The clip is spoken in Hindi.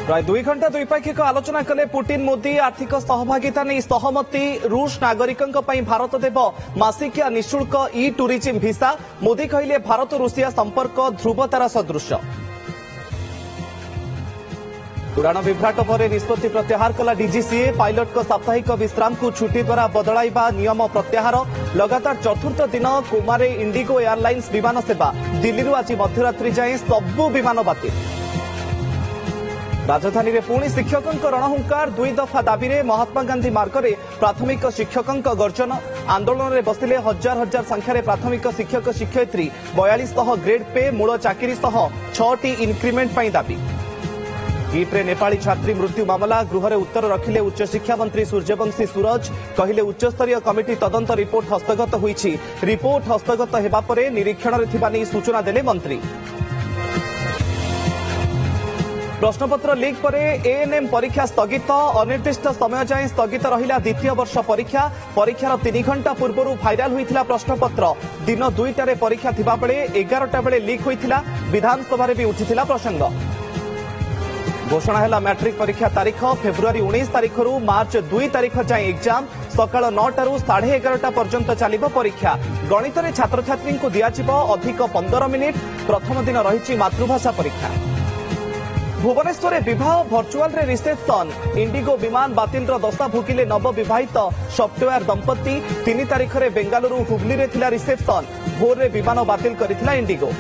प्राय 2 घंटा द्विपाक्षिक आलोचना कले पुटिन मोदी आर्थिक सहभागिता नहीं सहमति रूस नागरिकों भारत देव मासिकिया निःशुल्क ई टूरिज्म भिसा मोदी कहले भारत रूसिया संपर्क ध्रुवतारा सदृश उड़ाण विभ्राट पर निष्पत्ति प्रत्याहार कला डीजीसीए पायलट को साप्ताहिक विश्राम को छुट्टी द्वारा बदलाइबा नियम प्रत्याहार लगातार चतुर्थ दिन कोमारे इंडिगो एयरलाइंस विमान सेवा दिल्ली आज मध्यरात्रि जाए सबु विमान बातिल राजधानी में पुणी शिक्षकों रणहुंकार 2 दफा दाबी में महात्मा गांधी मार्ग में प्राथमिक शिक्षकों गर्जन आंदोलन में बसिले हजार हजार संख्यार प्राथमिक शिक्षक शिक्षयित्री 42 ग्रेड पे मूल चाकरी 6टी इनक्रिमेंट दाबी गिफ्रे नेपाली छात्री मृत्यु मामला गृह उत्तर रखिले उच्च शिक्षा मंत्री सूर्यवंशी सूरज कहले उच्चस्तरीय कमिटी तदंत रिपोर्ट हस्तगत होईछि रिपोर्ट हस्तगत हेबा परे निरीक्षण रे थिबा नै सूचना देले मंत्री प्रश्नपत्र लीक पर एएनएम परीक्षा स्थगित अनिर्दिष्ट समय जाए स्थगित रहिला द्वितीय वर्ष परीक्षा परीक्षार 3 घंटा पूर्व भाइराल होइथिला प्रश्नपत्र दिन 2टारे परीक्षा थिबा बेले 11टा बेले लीक होइथिला विधानसभा रे भी उठिथिला प्रसंग घोषणा है मैट्रिक परीक्षा तारीख फेब्रुआरी 19 तारीख रु मार्च 2 तारीख जाए एग्जाम सकाळ 9टारू 11:30 पर्यंत चलिब परीक्षा गणित रे छात्र छात्री को दियाजिब अधिक 15 मिनिट प्रथम दिन रही मातृभाषा परीक्षा भुवनेश्वर विवाह भर्चुआल रे रिसेप्शन इंडिगो विमान बातिल दशा भोगिले नवविवाहित सॉफ्टवेयर दंपति 3 तारीख रे बेंगालुरु हुबली रे थिला रिसेप्शन भोर रे विमान बातिल करिथिला इंडिगो।